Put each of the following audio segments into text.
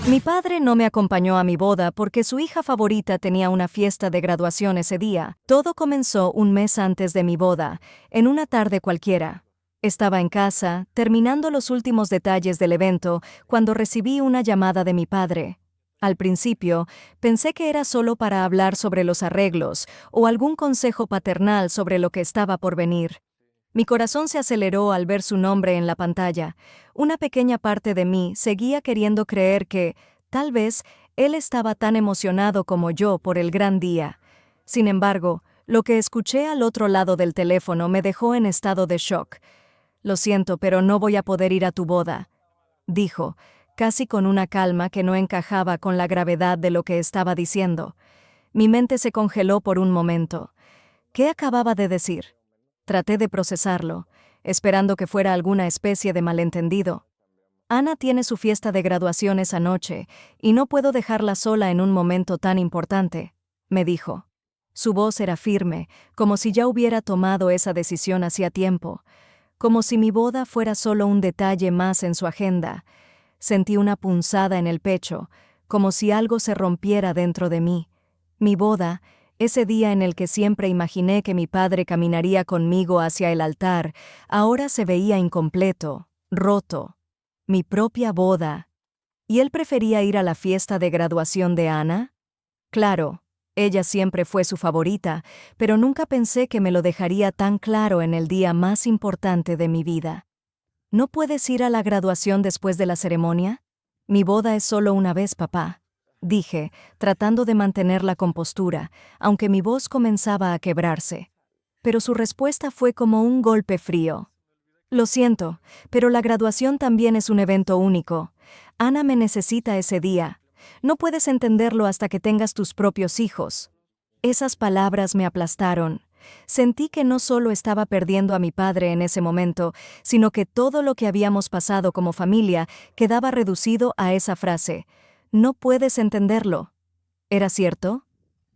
Mi padre no me acompañó a mi boda porque su hija favorita tenía una fiesta de graduación ese día. Todo comenzó un mes antes de mi boda, en una tarde cualquiera. Estaba en casa, terminando los últimos detalles del evento, cuando recibí una llamada de mi padre. Al principio, pensé que era solo para hablar sobre los arreglos o algún consejo paternal sobre lo que estaba por venir. Mi corazón se aceleró al ver su nombre en la pantalla. Una pequeña parte de mí seguía queriendo creer que, tal vez, él estaba tan emocionado como yo por el gran día. Sin embargo, lo que escuché al otro lado del teléfono me dejó en estado de shock. «Lo siento, pero no voy a poder ir a tu boda», dijo, casi con una calma que no encajaba con la gravedad de lo que estaba diciendo. Mi mente se congeló por un momento. ¿Qué acababa de decir? Traté de procesarlo, esperando que fuera alguna especie de malentendido. Ana tiene su fiesta de graduación esa noche, y no puedo dejarla sola en un momento tan importante, me dijo. Su voz era firme, como si ya hubiera tomado esa decisión hacía tiempo, como si mi boda fuera solo un detalle más en su agenda. Sentí una punzada en el pecho, como si algo se rompiera dentro de mí. Mi boda, ese día en el que siempre imaginé que mi padre caminaría conmigo hacia el altar, ahora se veía incompleto, roto. Mi propia boda. ¿Y él prefería ir a la fiesta de graduación de Ana? Claro, ella siempre fue su favorita, pero nunca pensé que me lo dejaría tan claro en el día más importante de mi vida. ¿No puedes ir a la graduación después de la ceremonia? Mi boda es solo una vez, papá, dije, tratando de mantener la compostura, aunque mi voz comenzaba a quebrarse. Pero su respuesta fue como un golpe frío. Lo siento, pero la graduación también es un evento único. Ana me necesita ese día. No puedes entenderlo hasta que tengas tus propios hijos. Esas palabras me aplastaron. Sentí que no solo estaba perdiendo a mi padre en ese momento, sino que todo lo que habíamos pasado como familia quedaba reducido a esa frase. No puedes entenderlo. ¿Era cierto?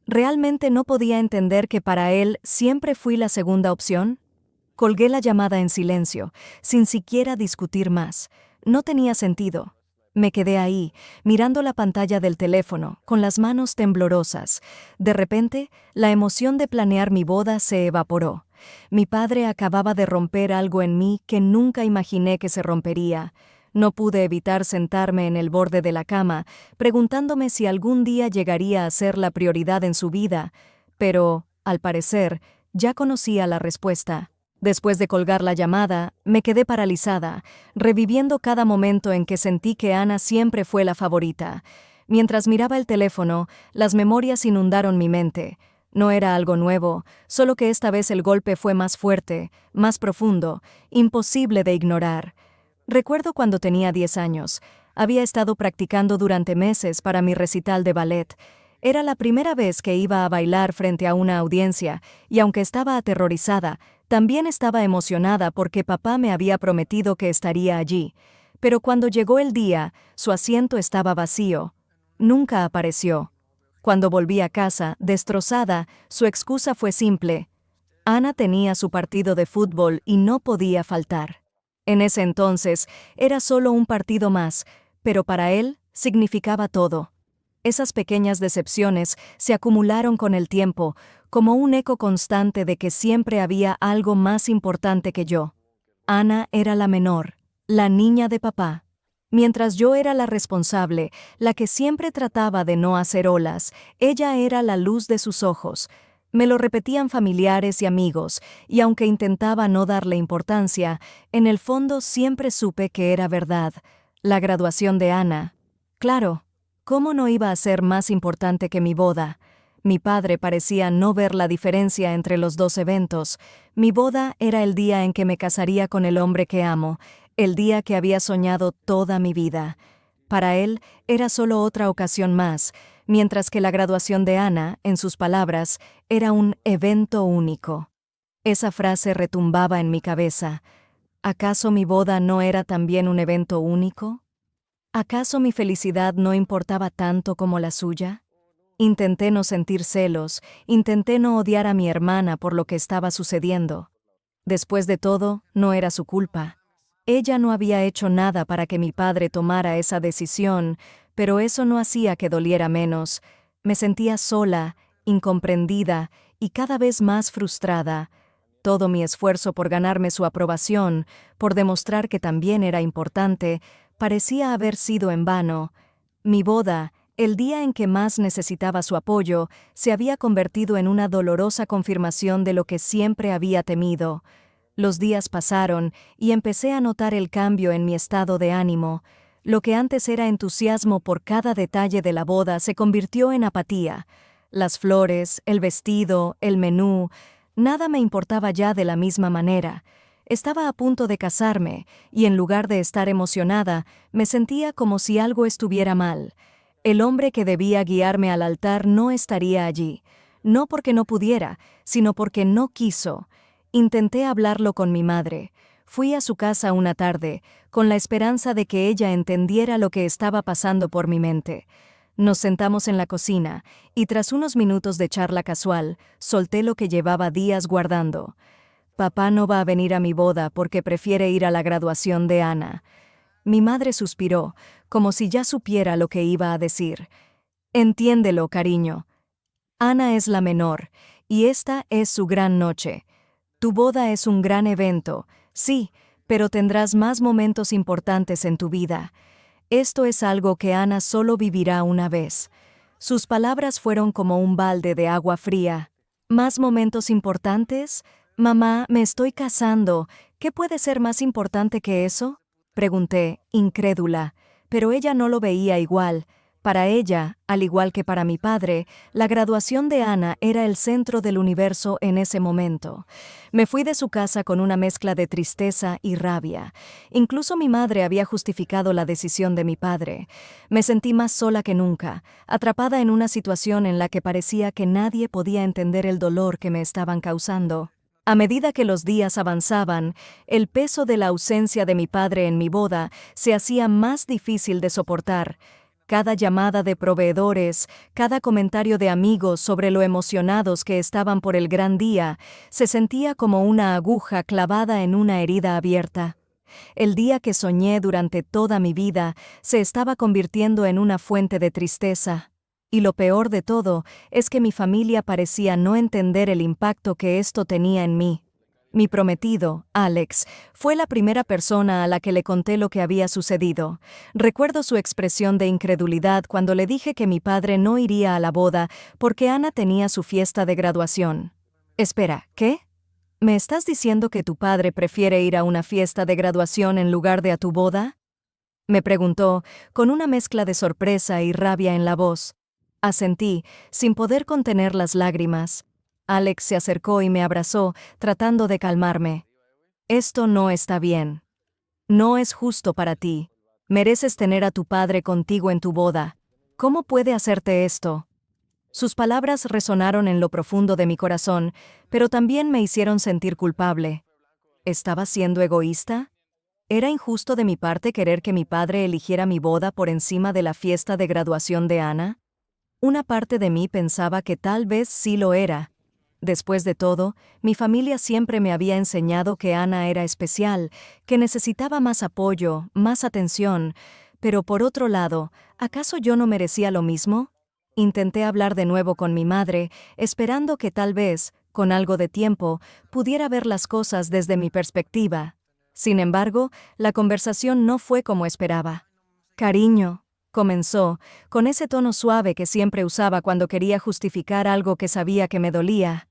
¿Realmente no podía entender que para él siempre fui la segunda opción? Colgué la llamada en silencio, sin siquiera discutir más. No tenía sentido. Me quedé ahí, mirando la pantalla del teléfono, con las manos temblorosas. De repente, la emoción de planear mi boda se evaporó. Mi padre acababa de romper algo en mí que nunca imaginé que se rompería. No pude evitar sentarme en el borde de la cama, preguntándome si algún día llegaría a ser la prioridad en su vida, pero, al parecer, ya conocía la respuesta. Después de colgar la llamada, me quedé paralizada, reviviendo cada momento en que sentí que Ana siempre fue la favorita. Mientras miraba el teléfono, las memorias inundaron mi mente. No era algo nuevo, solo que esta vez el golpe fue más fuerte, más profundo, imposible de ignorar. Recuerdo cuando tenía 10 años. Había estado practicando durante meses para mi recital de ballet. Era la primera vez que iba a bailar frente a una audiencia, y aunque estaba aterrorizada, también estaba emocionada porque papá me había prometido que estaría allí. Pero cuando llegó el día, su asiento estaba vacío. Nunca apareció. Cuando volví a casa, destrozada, su excusa fue simple. Ana tenía su partido de fútbol y no podía faltar. En ese entonces, era solo un partido más, pero para él significaba todo. Esas pequeñas decepciones se acumularon con el tiempo, como un eco constante de que siempre había algo más importante que yo. Ana era la menor, la niña de papá. Mientras yo era la responsable, la que siempre trataba de no hacer olas, ella era la luz de sus ojos. Me lo repetían familiares y amigos, y aunque intentaba no darle importancia, en el fondo siempre supe que era verdad. La graduación de Ana. Claro, ¿cómo no iba a ser más importante que mi boda? Mi padre parecía no ver la diferencia entre los dos eventos. Mi boda era el día en que me casaría con el hombre que amo, el día que había soñado toda mi vida. Para él era solo otra ocasión más, mientras que la graduación de Ana, en sus palabras, era un evento único. Esa frase retumbaba en mi cabeza. ¿Acaso mi boda no era también un evento único? ¿Acaso mi felicidad no importaba tanto como la suya? Intenté no sentir celos, intenté no odiar a mi hermana por lo que estaba sucediendo. Después de todo, no era su culpa. Ella no había hecho nada para que mi padre tomara esa decisión, pero eso no hacía que doliera menos. Me sentía sola, incomprendida y cada vez más frustrada. Todo mi esfuerzo por ganarme su aprobación, por demostrar que también era importante, parecía haber sido en vano. Mi boda, el día en que más necesitaba su apoyo, se había convertido en una dolorosa confirmación de lo que siempre había temido. Los días pasaron y empecé a notar el cambio en mi estado de ánimo. Lo que antes era entusiasmo por cada detalle de la boda se convirtió en apatía. Las flores, el vestido, el menú, nada me importaba ya de la misma manera. Estaba a punto de casarme, y en lugar de estar emocionada, me sentía como si algo estuviera mal. El hombre que debía guiarme al altar no estaría allí, no porque no pudiera, sino porque no quiso. Intenté hablarlo con mi madre. Fui a su casa una tarde, con la esperanza de que ella entendiera lo que estaba pasando por mi mente. Nos sentamos en la cocina, y tras unos minutos de charla casual, solté lo que llevaba días guardando. Papá no va a venir a mi boda porque prefiere ir a la graduación de Ana. Mi madre suspiró, como si ya supiera lo que iba a decir. Entiéndelo, cariño. Ana es la menor, y esta es su gran noche. Tu boda es un gran evento, sí, pero tendrás más momentos importantes en tu vida. Esto es algo que Ana solo vivirá una vez. Sus palabras fueron como un balde de agua fría. ¿Más momentos importantes? Mamá, me estoy casando. ¿Qué puede ser más importante que eso? Pregunté, incrédula, pero ella no lo veía igual. Para ella, al igual que para mi padre, la graduación de Ana era el centro del universo en ese momento. Me fui de su casa con una mezcla de tristeza y rabia. Incluso mi madre había justificado la decisión de mi padre. Me sentí más sola que nunca, atrapada en una situación en la que parecía que nadie podía entender el dolor que me estaban causando. A medida que los días avanzaban, el peso de la ausencia de mi padre en mi boda se hacía más difícil de soportar. Cada llamada de proveedores, cada comentario de amigos sobre lo emocionados que estaban por el gran día, se sentía como una aguja clavada en una herida abierta. El día que soñé durante toda mi vida se estaba convirtiendo en una fuente de tristeza. Y lo peor de todo es que mi familia parecía no entender el impacto que esto tenía en mí. Mi prometido, Alex, fue la primera persona a la que le conté lo que había sucedido. Recuerdo su expresión de incredulidad cuando le dije que mi padre no iría a la boda porque Ana tenía su fiesta de graduación. Espera, ¿qué? ¿Me estás diciendo que tu padre prefiere ir a una fiesta de graduación en lugar de a tu boda? Me preguntó, con una mezcla de sorpresa y rabia en la voz. Asentí, sin poder contener las lágrimas. Alex se acercó y me abrazó, tratando de calmarme. Esto no está bien. No es justo para ti. Mereces tener a tu padre contigo en tu boda. ¿Cómo puede hacerte esto? Sus palabras resonaron en lo profundo de mi corazón, pero también me hicieron sentir culpable. ¿Estaba siendo egoísta? ¿Era injusto de mi parte querer que mi padre eligiera mi boda por encima de la fiesta de graduación de Ana? Una parte de mí pensaba que tal vez sí lo era. Después de todo, mi familia siempre me había enseñado que Ana era especial, que necesitaba más apoyo, más atención, pero por otro lado, ¿acaso yo no merecía lo mismo? Intenté hablar de nuevo con mi madre, esperando que tal vez, con algo de tiempo, pudiera ver las cosas desde mi perspectiva. Sin embargo, la conversación no fue como esperaba. Cariño, comenzó, con ese tono suave que siempre usaba cuando quería justificar algo que sabía que me dolía.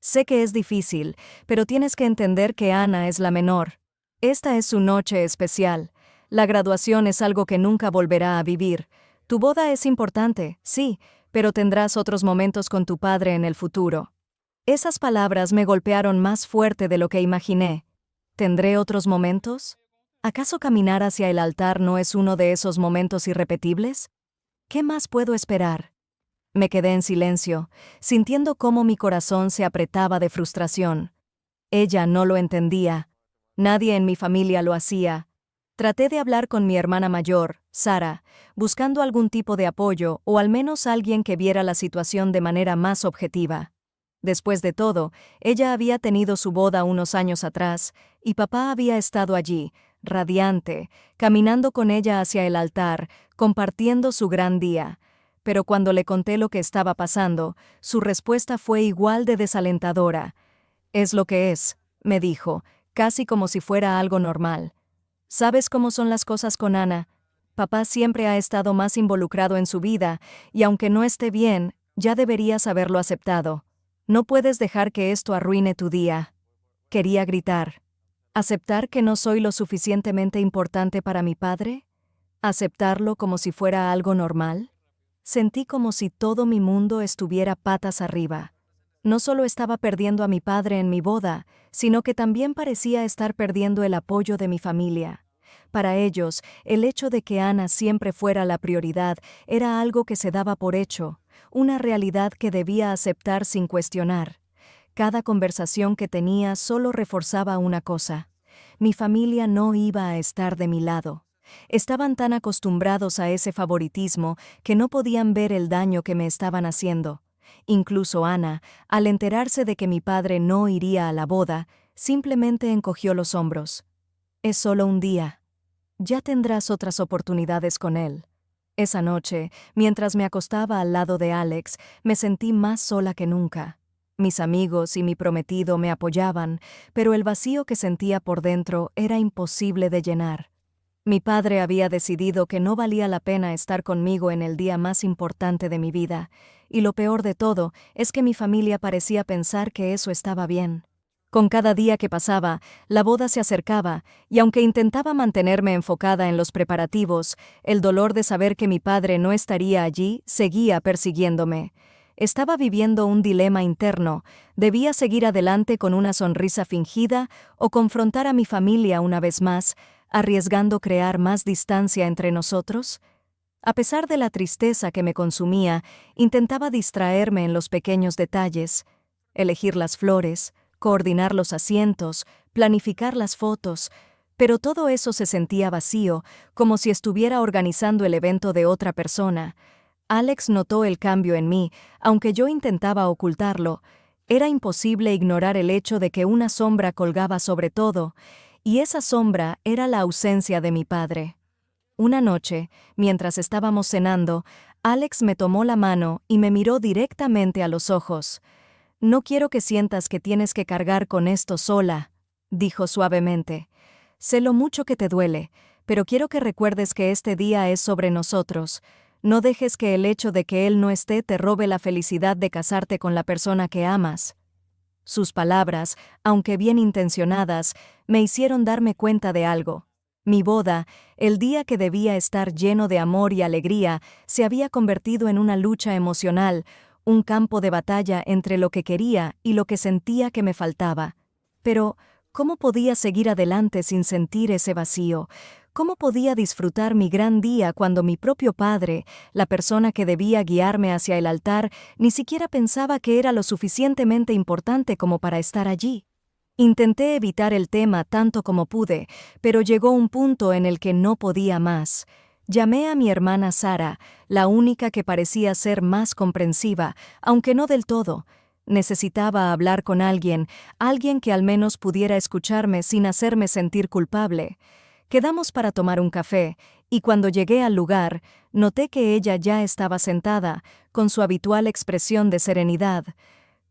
Sé que es difícil, pero tienes que entender que Ana es la menor. Esta es su noche especial. La graduación es algo que nunca volverá a vivir. Tu boda es importante, sí, pero tendrás otros momentos con tu padre en el futuro. Esas palabras me golpearon más fuerte de lo que imaginé. ¿Tendré otros momentos? ¿Acaso caminar hacia el altar no es uno de esos momentos irrepetibles? ¿Qué más puedo esperar? Me quedé en silencio, sintiendo cómo mi corazón se apretaba de frustración. Ella no lo entendía. Nadie en mi familia lo hacía. Traté de hablar con mi hermana mayor, Sara, buscando algún tipo de apoyo o al menos alguien que viera la situación de manera más objetiva. Después de todo, ella había tenido su boda unos años atrás, y papá había estado allí, radiante, caminando con ella hacia el altar, compartiendo su gran día. Pero cuando le conté lo que estaba pasando, su respuesta fue igual de desalentadora. «Es lo que es», me dijo, casi como si fuera algo normal. «¿Sabes cómo son las cosas con Ana? Papá siempre ha estado más involucrado en su vida, y aunque no esté bien, ya deberías haberlo aceptado. No puedes dejar que esto arruine tu día». Quería gritar. ¿Aceptar que no soy lo suficientemente importante para mi padre? ¿Aceptarlo como si fuera algo normal? Sentí como si todo mi mundo estuviera patas arriba. No solo estaba perdiendo a mi padre en mi boda, sino que también parecía estar perdiendo el apoyo de mi familia. Para ellos, el hecho de que Ana siempre fuera la prioridad era algo que se daba por hecho, una realidad que debía aceptar sin cuestionar. Cada conversación que tenía solo reforzaba una cosa: mi familia no iba a estar de mi lado. Estaban tan acostumbrados a ese favoritismo que no podían ver el daño que me estaban haciendo. Incluso Ana, al enterarse de que mi padre no iría a la boda, simplemente encogió los hombros. «Es solo un día. Ya tendrás otras oportunidades con él». Esa noche, mientras me acostaba al lado de Alex, me sentí más sola que nunca. Mis amigos y mi prometido me apoyaban, pero el vacío que sentía por dentro era imposible de llenar. Mi padre había decidido que no valía la pena estar conmigo en el día más importante de mi vida, y lo peor de todo es que mi familia parecía pensar que eso estaba bien. Con cada día que pasaba, la boda se acercaba, y aunque intentaba mantenerme enfocada en los preparativos, el dolor de saber que mi padre no estaría allí seguía persiguiéndome. Estaba viviendo un dilema interno: ¿debía seguir adelante con una sonrisa fingida o confrontar a mi familia una vez más, arriesgando crear más distancia entre nosotros? A pesar de la tristeza que me consumía, intentaba distraerme en los pequeños detalles: elegir las flores, coordinar los asientos, planificar las fotos, pero todo eso se sentía vacío, como si estuviera organizando el evento de otra persona. Alex notó el cambio en mí, aunque yo intentaba ocultarlo. Era imposible ignorar el hecho de que una sombra colgaba sobre todo, y esa sombra era la ausencia de mi padre. Una noche, mientras estábamos cenando, Alex me tomó la mano y me miró directamente a los ojos. «No quiero que sientas que tienes que cargar con esto sola», dijo suavemente. «Sé lo mucho que te duele, pero quiero que recuerdes que este día es sobre nosotros. No dejes que el hecho de que él no esté te robe la felicidad de casarte con la persona que amas». Sus palabras, aunque bien intencionadas, me hicieron darme cuenta de algo. Mi boda, el día que debía estar lleno de amor y alegría, se había convertido en una lucha emocional, un campo de batalla entre lo que quería y lo que sentía que me faltaba. Pero, ¿cómo podía seguir adelante sin sentir ese vacío? ¿Cómo podía disfrutar mi gran día cuando mi propio padre, la persona que debía guiarme hacia el altar, ni siquiera pensaba que era lo suficientemente importante como para estar allí? Intenté evitar el tema tanto como pude, pero llegó un punto en el que no podía más. Llamé a mi hermana Sara, la única que parecía ser más comprensiva, aunque no del todo. Necesitaba hablar con alguien que al menos pudiera escucharme sin hacerme sentir culpable. Quedamos para tomar un café, y cuando llegué al lugar, noté que ella ya estaba sentada, con su habitual expresión de serenidad.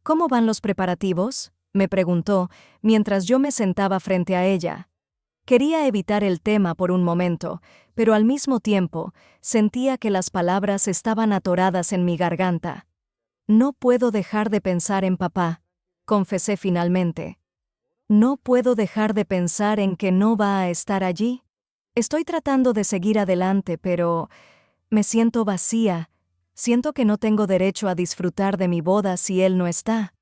«¿Cómo van los preparativos?», me preguntó, mientras yo me sentaba frente a ella. Quería evitar el tema por un momento, pero al mismo tiempo sentía que las palabras estaban atoradas en mi garganta. «No puedo dejar de pensar en papá», confesé finalmente. «No puedo dejar de pensar en que no va a estar allí. Estoy tratando de seguir adelante, pero me siento vacía. Siento que no tengo derecho a disfrutar de mi boda si él no está».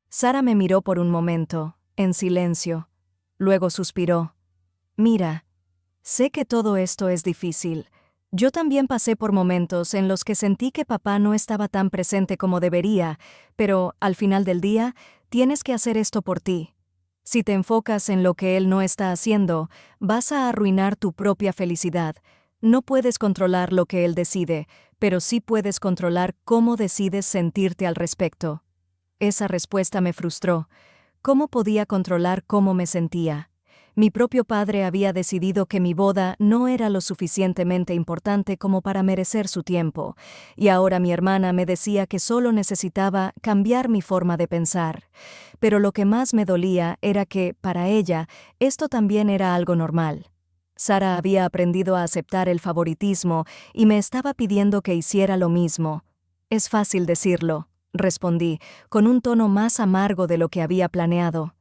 Sara me miró por un momento, en silencio. Luego suspiró. «Mira, sé que todo esto es difícil. Yo también pasé por momentos en los que sentí que papá no estaba tan presente como debería, pero, al final del día, tienes que hacer esto por ti. Si te enfocas en lo que él no está haciendo, vas a arruinar tu propia felicidad. No puedes controlar lo que él decide, pero sí puedes controlar cómo decides sentirte al respecto». Esa respuesta me frustró. ¿Cómo podía controlar cómo me sentía? Mi propio padre había decidido que mi boda no era lo suficientemente importante como para merecer su tiempo, y ahora mi hermana me decía que solo necesitaba cambiar mi forma de pensar. Pero lo que más me dolía era que, para ella, esto también era algo normal. Sara había aprendido a aceptar el favoritismo y me estaba pidiendo que hiciera lo mismo. Es fácil decirlo, respondí, con un tono más amargo de lo que había planeado.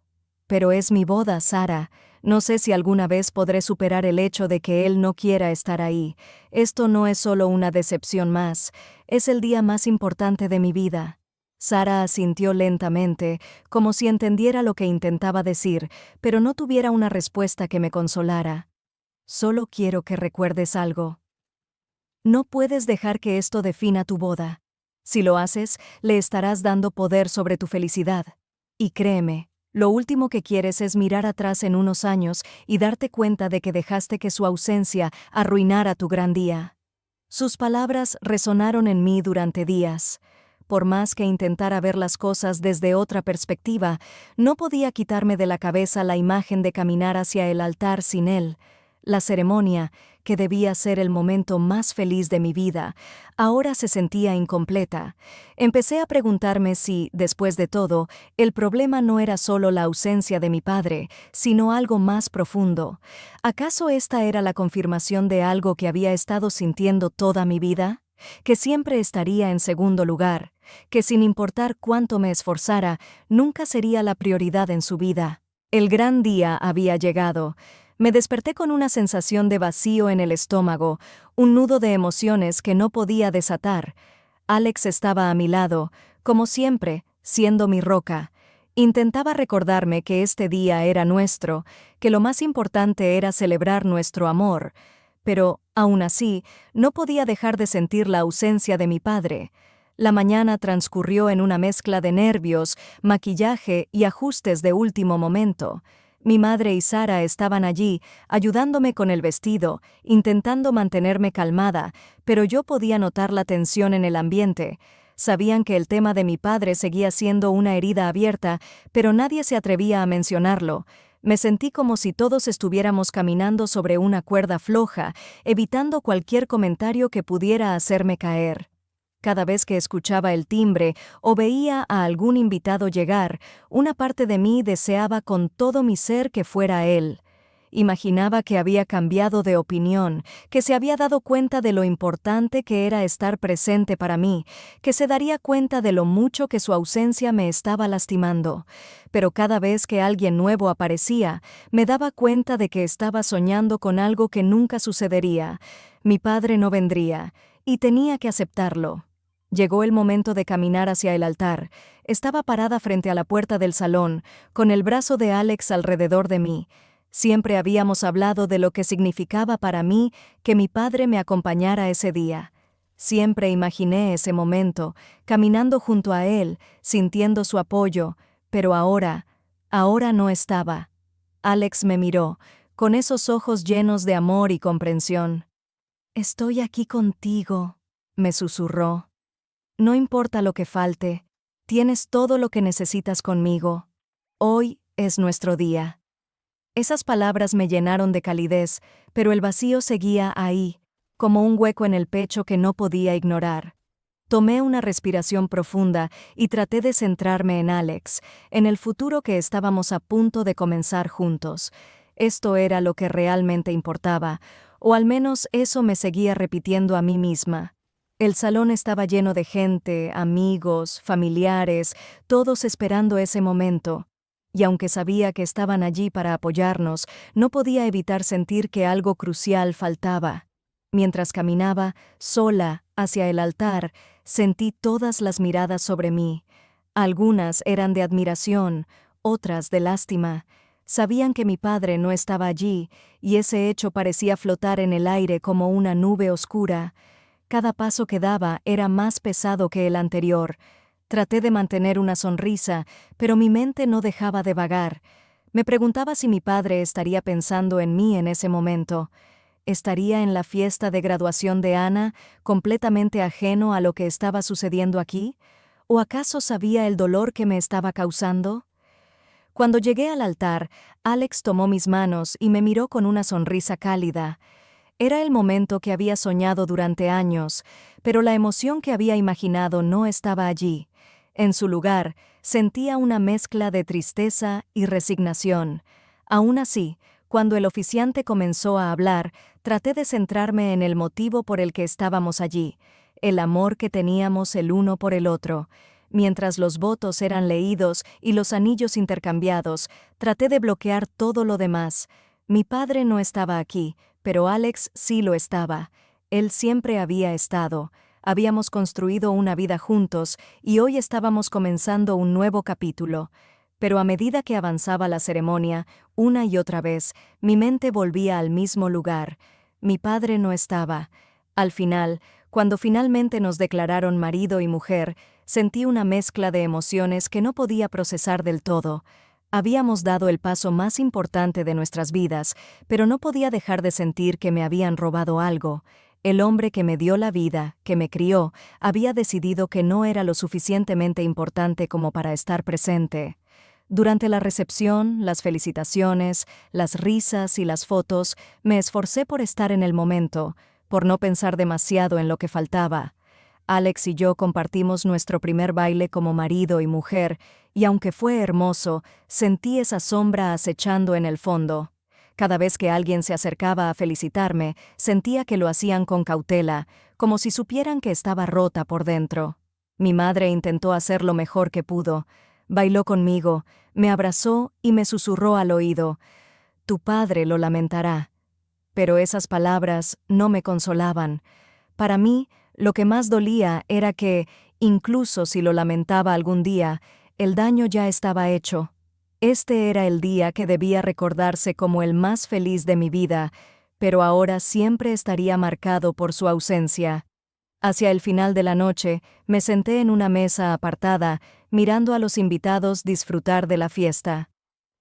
Pero es mi boda, Sara. No sé si alguna vez podré superar el hecho de que él no quiera estar ahí. Esto no es solo una decepción más, es el día más importante de mi vida. Sara asintió lentamente, como si entendiera lo que intentaba decir, pero no tuviera una respuesta que me consolara. Solo quiero que recuerdes algo. No puedes dejar que esto defina tu boda. Si lo haces, le estarás dando poder sobre tu felicidad. Y créeme, lo último que quieres es mirar atrás en unos años y darte cuenta de que dejaste que su ausencia arruinara tu gran día. Sus palabras resonaron en mí durante días. Por más que intentara ver las cosas desde otra perspectiva, no podía quitarme de la cabeza la imagen de caminar hacia el altar sin él. La ceremonia, que debía ser el momento más feliz de mi vida, ahora se sentía incompleta. Empecé a preguntarme si, después de todo, el problema no era solo la ausencia de mi padre, sino algo más profundo. ¿Acaso esta era la confirmación de algo que había estado sintiendo toda mi vida? Que siempre estaría en segundo lugar, que sin importar cuánto me esforzara, nunca sería la prioridad en su vida. El gran día había llegado. Me desperté con una sensación de vacío en el estómago, un nudo de emociones que no podía desatar. Alex estaba a mi lado, como siempre, siendo mi roca. Intentaba recordarme que este día era nuestro, que lo más importante era celebrar nuestro amor. Pero, aún así, no podía dejar de sentir la ausencia de mi padre. La mañana transcurrió en una mezcla de nervios, maquillaje y ajustes de último momento. Mi madre y Sara estaban allí, ayudándome con el vestido, intentando mantenerme calmada, pero yo podía notar la tensión en el ambiente. Sabían que el tema de mi padre seguía siendo una herida abierta, pero nadie se atrevía a mencionarlo. Me sentí como si todos estuviéramos caminando sobre una cuerda floja, evitando cualquier comentario que pudiera hacerme caer. Cada vez que escuchaba el timbre o veía a algún invitado llegar, una parte de mí deseaba con todo mi ser que fuera él. Imaginaba que había cambiado de opinión, que se había dado cuenta de lo importante que era estar presente para mí, que se daría cuenta de lo mucho que su ausencia me estaba lastimando. Pero cada vez que alguien nuevo aparecía, me daba cuenta de que estaba soñando con algo que nunca sucedería. Mi padre no vendría, y tenía que aceptarlo. Llegó el momento de caminar hacia el altar. Estaba parada frente a la puerta del salón, con el brazo de Alex alrededor de mí. Siempre habíamos hablado de lo que significaba para mí que mi padre me acompañara ese día. Siempre imaginé ese momento, caminando junto a él, sintiendo su apoyo, pero ahora no estaba. Alex me miró, con esos ojos llenos de amor y comprensión. «Estoy aquí contigo», me susurró. «No importa lo que falte, tienes todo lo que necesitas conmigo. Hoy es nuestro día». Esas palabras me llenaron de calidez, pero el vacío seguía ahí, como un hueco en el pecho que no podía ignorar. Tomé una respiración profunda y traté de centrarme en Alex, en el futuro que estábamos a punto de comenzar juntos. Esto era lo que realmente importaba, o al menos eso me seguía repitiendo a mí misma. El salón estaba lleno de gente, amigos, familiares, todos esperando ese momento. Y aunque sabía que estaban allí para apoyarnos, no podía evitar sentir que algo crucial faltaba. Mientras caminaba, sola, hacia el altar, sentí todas las miradas sobre mí. Algunas eran de admiración, otras de lástima. Sabían que mi padre no estaba allí, y ese hecho parecía flotar en el aire como una nube oscura. Cada paso que daba era más pesado que el anterior. Traté de mantener una sonrisa, pero mi mente no dejaba de vagar. Me preguntaba si mi padre estaría pensando en mí en ese momento. ¿Estaría en la fiesta de graduación de Ana, completamente ajeno a lo que estaba sucediendo aquí? ¿O acaso sabía el dolor que me estaba causando? Cuando llegué al altar, Alex tomó mis manos y me miró con una sonrisa cálida. Era el momento que había soñado durante años, pero la emoción que había imaginado no estaba allí. En su lugar, sentía una mezcla de tristeza y resignación. Aún así, cuando el oficiante comenzó a hablar, traté de centrarme en el motivo por el que estábamos allí, el amor que teníamos el uno por el otro. Mientras los votos eran leídos y los anillos intercambiados, traté de bloquear todo lo demás. Mi padre no estaba aquí, pero Alex sí lo estaba. Él siempre había estado. Habíamos construido una vida juntos y hoy estábamos comenzando un nuevo capítulo. Pero a medida que avanzaba la ceremonia, una y otra vez, mi mente volvía al mismo lugar. Mi padre no estaba. Al final, cuando finalmente nos declararon marido y mujer, sentí una mezcla de emociones que no podía procesar del todo. Habíamos dado el paso más importante de nuestras vidas, pero no podía dejar de sentir que me habían robado algo. El hombre que me dio la vida, que me crió, había decidido que no era lo suficientemente importante como para estar presente. Durante la recepción, las felicitaciones, las risas y las fotos, me esforcé por estar en el momento, por no pensar demasiado en lo que faltaba. Alex y yo compartimos nuestro primer baile como marido y mujer, y aunque fue hermoso, sentí esa sombra acechando en el fondo. Cada vez que alguien se acercaba a felicitarme, sentía que lo hacían con cautela, como si supieran que estaba rota por dentro. Mi madre intentó hacer lo mejor que pudo. Bailó conmigo, me abrazó y me susurró al oído: «Tu padre lo lamentará». Pero esas palabras no me consolaban. Para mí, lo que más dolía era que, incluso si lo lamentaba algún día, el daño ya estaba hecho. Este era el día que debía recordarse como el más feliz de mi vida, pero ahora siempre estaría marcado por su ausencia. Hacia el final de la noche, me senté en una mesa apartada, mirando a los invitados disfrutar de la fiesta.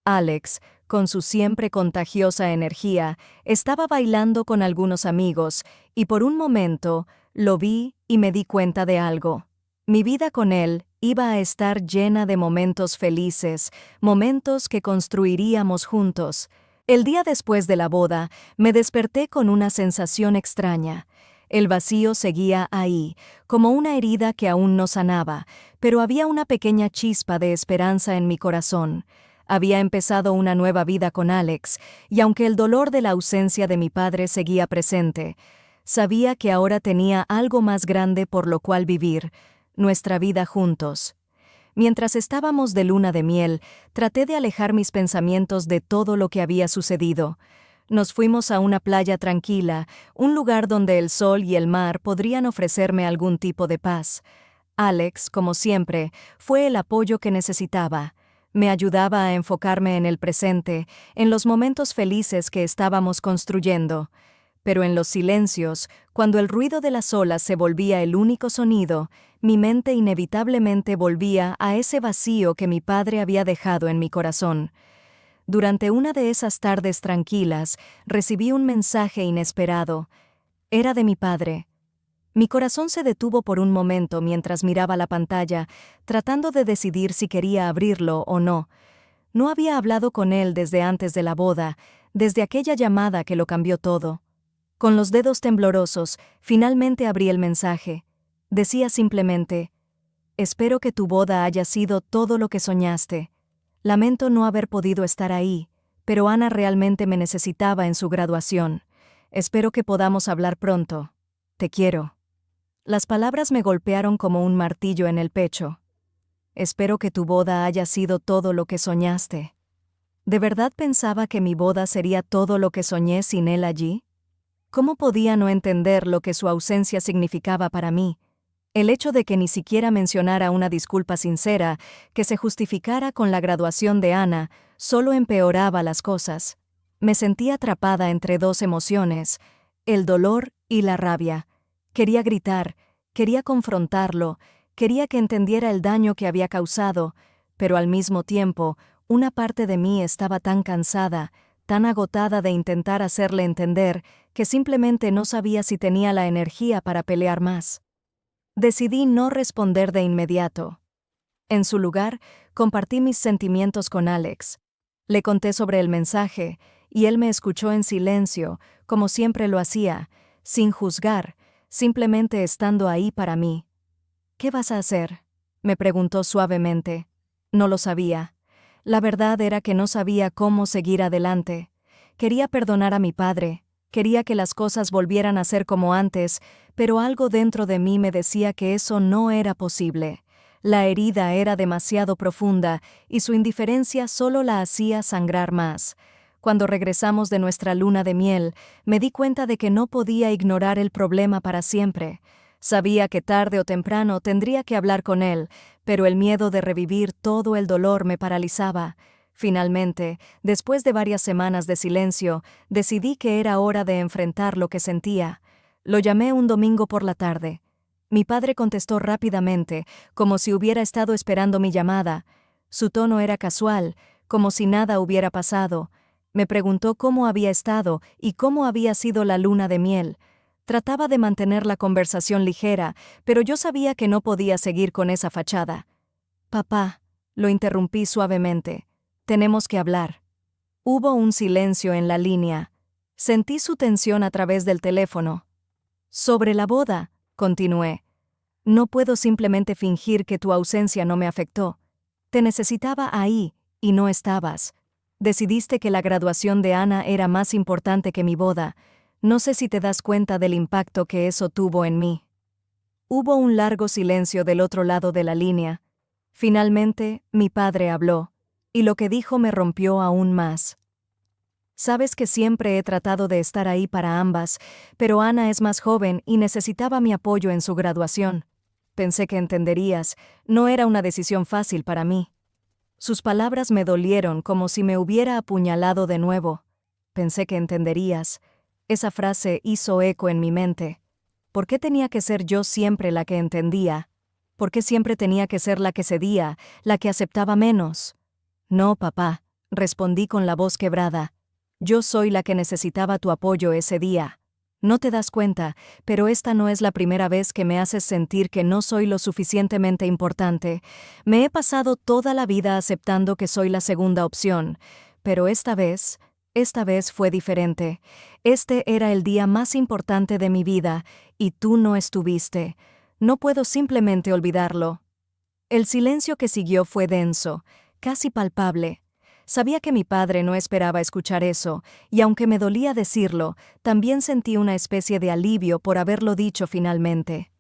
Alex, con su siempre contagiosa energía, estaba bailando con algunos amigos, y por un momento lo vi y me di cuenta de algo. Mi vida con él iba a estar llena de momentos felices, momentos que construiríamos juntos. El día después de la boda, me desperté con una sensación extraña. El vacío seguía ahí, como una herida que aún no sanaba, pero había una pequeña chispa de esperanza en mi corazón. Había empezado una nueva vida con Alex, y aunque el dolor de la ausencia de mi padre seguía presente, sabía que ahora tenía algo más grande por lo cual vivir: nuestra vida juntos. Mientras estábamos de luna de miel, traté de alejar mis pensamientos de todo lo que había sucedido. Nos fuimos a una playa tranquila, un lugar donde el sol y el mar podrían ofrecerme algún tipo de paz. Alex, como siempre, fue el apoyo que necesitaba. Me ayudaba a enfocarme en el presente, en los momentos felices que estábamos construyendo. Pero en los silencios, cuando el ruido de las olas se volvía el único sonido, mi mente inevitablemente volvía a ese vacío que mi padre había dejado en mi corazón. Durante una de esas tardes tranquilas, recibí un mensaje inesperado. Era de mi padre. Mi corazón se detuvo por un momento mientras miraba la pantalla, tratando de decidir si quería abrirlo o no. No había hablado con él desde antes de la boda, desde aquella llamada que lo cambió todo. Con los dedos temblorosos, finalmente abrí el mensaje. Decía simplemente: «Espero que tu boda haya sido todo lo que soñaste. Lamento no haber podido estar ahí, pero Ana realmente me necesitaba en su graduación. Espero que podamos hablar pronto. Te quiero». Las palabras me golpearon como un martillo en el pecho. Espero que tu boda haya sido todo lo que soñaste. ¿De verdad pensaba que mi boda sería todo lo que soñé sin él allí? ¿Cómo podía no entender lo que su ausencia significaba para mí? El hecho de que ni siquiera mencionara una disculpa sincera, que se justificara con la graduación de Ana, solo empeoraba las cosas. Me sentí atrapada entre dos emociones: el dolor y la rabia. Quería gritar, quería confrontarlo, quería que entendiera el daño que había causado, pero al mismo tiempo, una parte de mí estaba tan cansada, tan agotada de intentar hacerle entender, que simplemente no sabía si tenía la energía para pelear más. Decidí no responder de inmediato. En su lugar, compartí mis sentimientos con Alex. Le conté sobre el mensaje, y él me escuchó en silencio, como siempre lo hacía, sin juzgar, simplemente estando ahí para mí. ¿Qué vas a hacer?, me preguntó suavemente. No lo sabía. La verdad era que no sabía cómo seguir adelante. Quería perdonar a mi padre, quería que las cosas volvieran a ser como antes, pero algo dentro de mí me decía que eso no era posible. La herida era demasiado profunda y su indiferencia solo la hacía sangrar más. Cuando regresamos de nuestra luna de miel, me di cuenta de que no podía ignorar el problema para siempre. Sabía que tarde o temprano tendría que hablar con él, pero el miedo de revivir todo el dolor me paralizaba. Finalmente, después de varias semanas de silencio, decidí que era hora de enfrentar lo que sentía. Lo llamé un domingo por la tarde. Mi padre contestó rápidamente, como si hubiera estado esperando mi llamada. Su tono era casual, como si nada hubiera pasado. Me preguntó cómo había estado y cómo había sido la luna de miel. Trataba de mantener la conversación ligera, pero yo sabía que no podía seguir con esa fachada. «Papá», lo interrumpí suavemente, «tenemos que hablar». Hubo un silencio en la línea. Sentí su tensión a través del teléfono. «Sobre la boda», continué. «No puedo simplemente fingir que tu ausencia no me afectó. Te necesitaba ahí, y no estabas. Decidiste que la graduación de Ana era más importante que mi boda. No sé si te das cuenta del impacto que eso tuvo en mí». Hubo un largo silencio del otro lado de la línea. Finalmente, mi padre habló, y lo que dijo me rompió aún más. «Sabes que siempre he tratado de estar ahí para ambas, pero Ana es más joven y necesitaba mi apoyo en su graduación. Pensé que entenderías, no era una decisión fácil para mí». Sus palabras me dolieron como si me hubiera apuñalado de nuevo. «Pensé que entenderías». Esa frase hizo eco en mi mente. ¿Por qué tenía que ser yo siempre la que entendía? ¿Por qué siempre tenía que ser la que cedía, la que aceptaba menos? «No, papá», respondí con la voz quebrada. «Yo soy la que necesitaba tu apoyo ese día. No te das cuenta, pero esta no es la primera vez que me haces sentir que no soy lo suficientemente importante. Me he pasado toda la vida aceptando que soy la segunda opción, pero esta vez fue diferente. Este era el día más importante de mi vida, y tú no estuviste. No puedo simplemente olvidarlo». El silencio que siguió fue denso, casi palpable. Sabía que mi padre no esperaba escuchar eso, y aunque me dolía decirlo, también sentí una especie de alivio por haberlo dicho finalmente.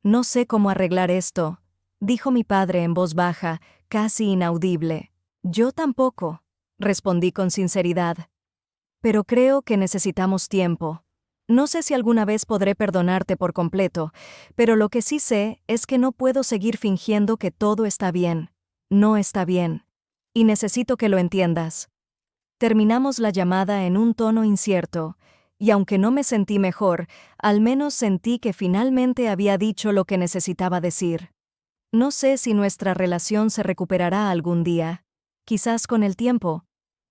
«No sé cómo arreglar esto», dijo mi padre en voz baja, casi inaudible. «Yo tampoco», respondí con sinceridad. «Pero creo que necesitamos tiempo. No sé si alguna vez podré perdonarte por completo, pero lo que sí sé es que no puedo seguir fingiendo que todo está bien. No está bien. Y necesito que lo entiendas». Terminamos la llamada en un tono incierto, y aunque no me sentí mejor, al menos sentí que finalmente había dicho lo que necesitaba decir. No sé si nuestra relación se recuperará algún día, quizás con el tiempo,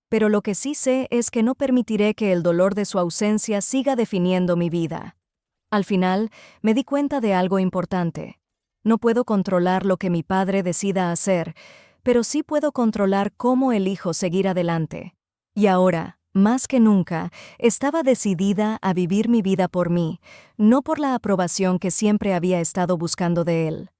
pero lo que sí sé es que no permitiré que el dolor de su ausencia siga definiendo mi vida. Al final, me di cuenta de algo importante. No puedo controlar lo que mi padre decida hacer, pero sí puedo controlar cómo elijo seguir adelante. Y ahora, más que nunca, estaba decidida a vivir mi vida por mí, no por la aprobación que siempre había estado buscando de él.